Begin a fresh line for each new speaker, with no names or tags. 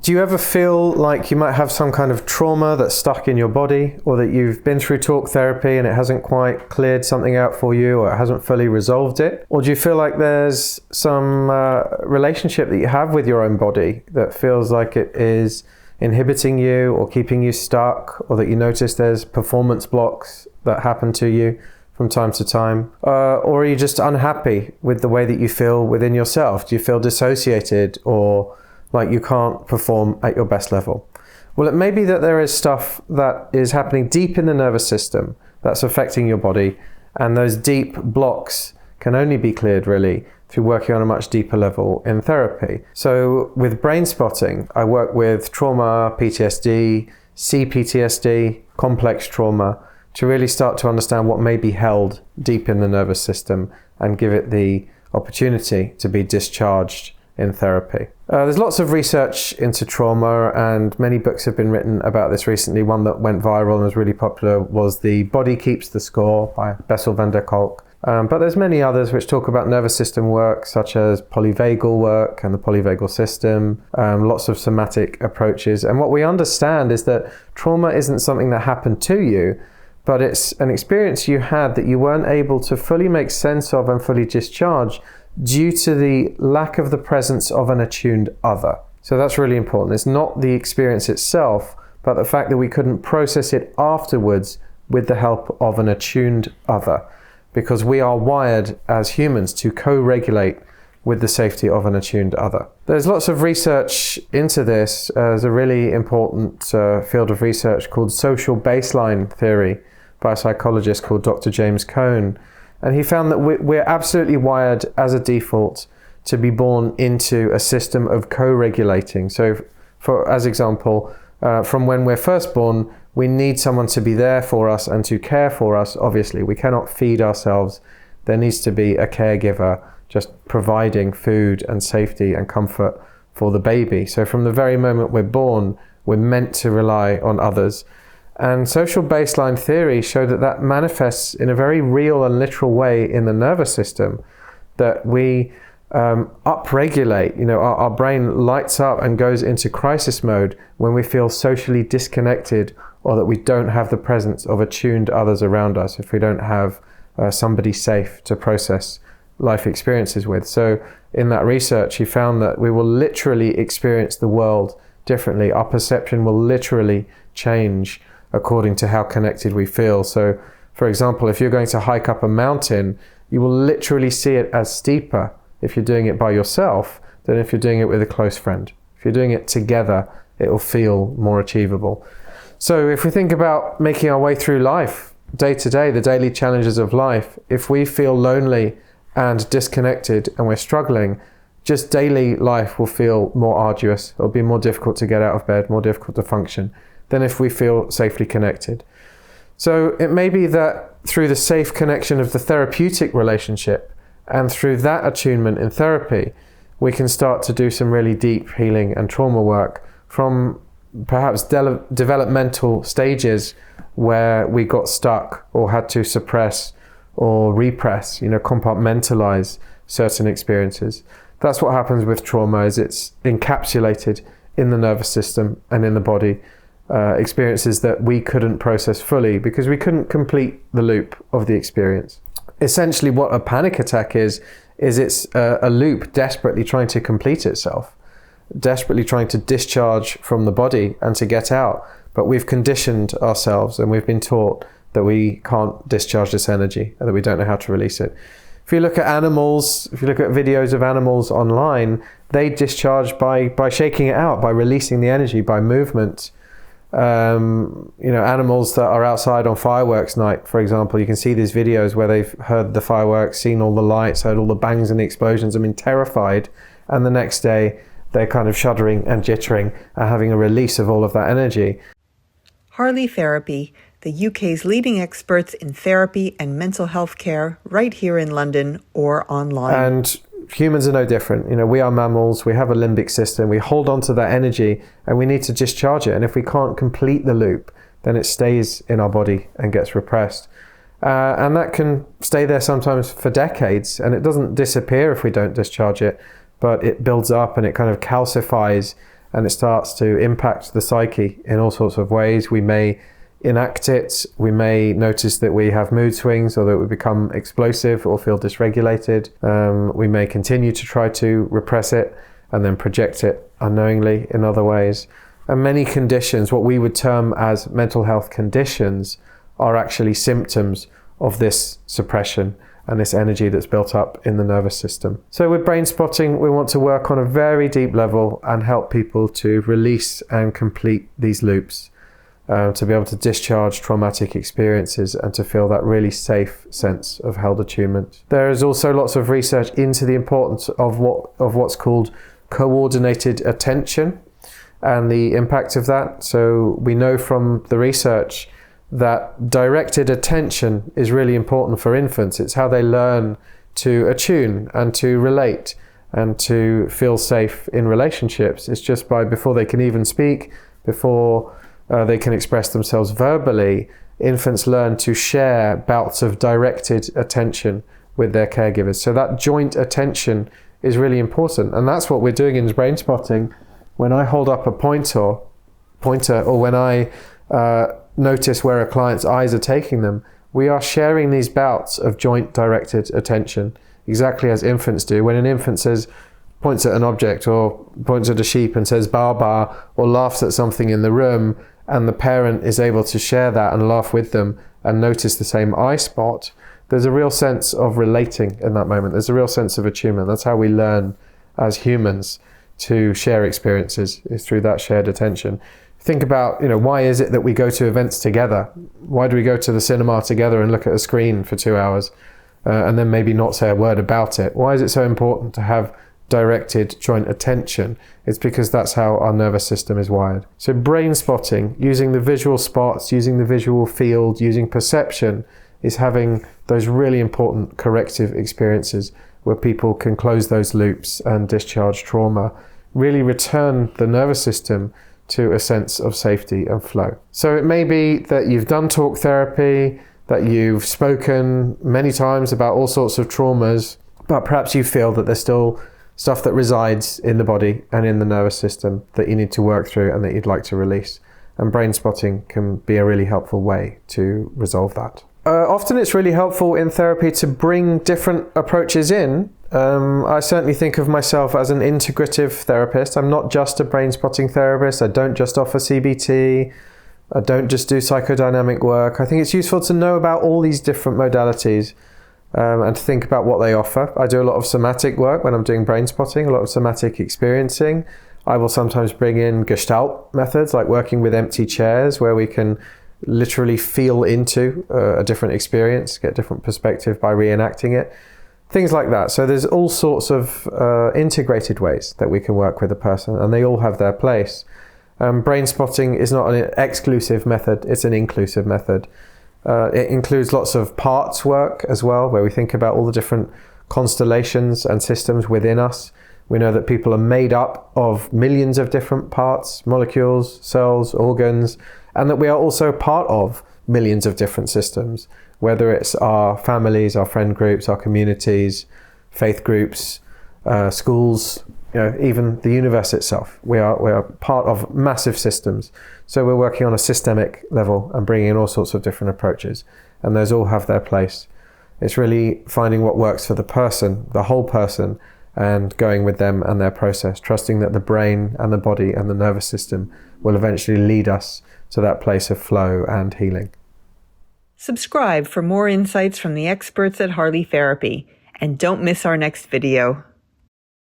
Do you ever feel like you might have some kind of trauma that's stuck in your body, or that you've been through talk therapy and it hasn't quite cleared something out for you, or it hasn't fully resolved it? Or do you feel like there's some relationship that you have with your own body that feels like it is inhibiting you or keeping you stuck, or that you notice there's performance blocks that happen to you from time to time? Or are you just unhappy with the way that you feel within yourself? Do you feel dissociated or like you can't perform at your best level? Well, it may be that there is stuff that is happening deep in the nervous system that's affecting your body, and those deep blocks can only be cleared really through working on a much deeper level in therapy. So with Brainspotting, I work with trauma, PTSD, C-PTSD, complex trauma, to really start to understand what may be held deep in the nervous system and give it the opportunity to be discharged in therapy. There's lots of research into trauma, and many books have been written about this recently. One that went viral and was really popular was The Body Keeps the Score by Bessel van der Kolk. But there's many others which talk about nervous system work, such as polyvagal work and the polyvagal system, lots of somatic approaches. And what we understand is that trauma isn't something that happened to you, but it's an experience you had that you weren't able to fully make sense of and fully discharge due to the lack of the presence of an attuned other. So that's really important. It's not the experience itself, but the fact that we couldn't process it afterwards with the help of an attuned other, because we are wired as humans to co-regulate with the safety of an attuned other. There's lots of research into this. There's a really important field of research called social baseline theory by a psychologist called Dr. James Coan. And he found that we're absolutely wired as a default to be born into a system of co-regulating. So as example, from when we're first born, we need someone to be there for us and to care for us. Obviously, we cannot feed ourselves. There needs to be a caregiver just providing food and safety and comfort for the baby. So from the very moment we're born, we're meant to rely on others. And social baseline theory showed that that manifests in a very real and literal way in the nervous system, that we upregulate, our brain lights up and goes into crisis mode when we feel socially disconnected, or that we don't have the presence of attuned others around us, if we don't have somebody safe to process life experiences with. So in that research, he found that we will literally experience the world differently. Our perception will literally change according to how connected we feel. So, for example, if you're going to hike up a mountain, you will literally see it as steeper if you're doing it by yourself than if you're doing it with a close friend. If you're doing it together, it will feel more achievable. So if we think about making our way through life, day to day, the daily challenges of life, if we feel lonely and disconnected and we're struggling, just daily life will feel more arduous. It'll be more difficult to get out of bed, more difficult to function than if we feel safely connected. So it may be that through the safe connection of the therapeutic relationship and through that attunement in therapy, we can start to do some really deep healing and trauma work from perhaps developmental stages where we got stuck or had to suppress or repress, compartmentalize certain experiences. That's what happens with trauma, is it's encapsulated in the nervous system and in the body. Experiences that we couldn't process fully because we couldn't complete the loop of the experience. Essentially what a panic attack is it's a loop desperately trying to complete itself, desperately trying to discharge from the body and to get out. But we've conditioned ourselves and we've been taught that we can't discharge this energy and that we don't know how to release it. If you look at animals, if you look at videos of animals online, they discharge by shaking it out, by releasing the energy, by movement. Animals that are outside on fireworks night, for example, you can see these videos where they've heard the fireworks, seen all the lights, heard all the bangs and the explosions, and been terrified, and the next day they're kind of shuddering and jittering and having a release of all of that energy.
Harley Therapy, the UK's leading experts in therapy and mental health care, right here in London or online.
And humans are no different. We are mammals, we have a limbic system, we hold on to that energy and we need to discharge it. And if we can't complete the loop, then it stays in our body and gets repressed. And that can stay there sometimes for decades, and it doesn't disappear if we don't discharge it, but it builds up and it kind of calcifies and it starts to impact the psyche in all sorts of ways. We may enact it, we may notice that we have mood swings or that we become explosive or feel dysregulated. We may continue to try to repress it and then project it unknowingly in other ways. And many conditions, what we would term as mental health conditions, are actually symptoms of this suppression and this energy that's built up in the nervous system. So with Brainspotting, we want to work on a very deep level and help people to release and complete these loops, to be able to discharge traumatic experiences and to feel that really safe sense of held attunement. There is also lots of research into the importance of what's called coordinated attention and the impact of that. So we know from the research that directed attention is really important for infants. It's how they learn to attune and to relate and to feel safe in relationships. It's just before they can even speak, before they can express themselves verbally, infants learn to share bouts of directed attention with their caregivers. So that joint attention is really important. And that's what we're doing in Brainspotting. When I hold up a pointer or when I notice where a client's eyes are taking them, we are sharing these bouts of joint directed attention, exactly as infants do. When an infant points at an object or points at a sheep and says "Baba" or laughs at something in the room, and the parent is able to share that and laugh with them and notice the same eye spot, there's a real sense of relating in that moment. There's a real sense of attunement. That's how we learn as humans to share experiences, is through that shared attention. Think about, why is it that we go to events together? Why do we go to the cinema together and look at a screen for 2 hours and then maybe not say a word about it? Why is it so important to have directed joint attention? It's because that's how our nervous system is wired. So Brainspotting, using the visual spots, using the visual field, using perception, is having those really important corrective experiences where people can close those loops and discharge trauma, really return the nervous system to a sense of safety and flow. So it may be that you've done talk therapy, that you've spoken many times about all sorts of traumas, but perhaps you feel that there's still stuff that resides in the body and in the nervous system that you need to work through and that you'd like to release. And Brainspotting can be a really helpful way to resolve that. Often it's really helpful in therapy to bring different approaches in. I certainly think of myself as an integrative therapist. I'm not just a Brainspotting therapist. I don't just offer CBT. I don't just do psychodynamic work. I think it's useful to know about all these different modalities and to think about what they offer. I do a lot of somatic work when I'm doing Brainspotting, a lot of somatic experiencing. I will sometimes bring in gestalt methods, like working with empty chairs, where we can literally feel into a different experience, get different perspective by reenacting it. Things like that. So there's all sorts of integrated ways that we can work with a person, and they all have their place. Brainspotting is not an exclusive method, it's an inclusive method. It includes lots of parts work as well, where we think about all the different constellations and systems within us. We know that people are made up of millions of different parts, molecules, cells, organs, and that we are also part of millions of different systems, whether it's our families, our friend groups, our communities, faith groups, schools, even the universe itself. We are part of massive systems. So we're working on a systemic level and bringing in all sorts of different approaches, and those all have their place. It's really finding what works for the person, the whole person, and going with them and their process, trusting that the brain and the body and the nervous system will eventually lead us to that place of flow and healing.
Subscribe for more insights from the experts at Harley Therapy, and don't miss our next video.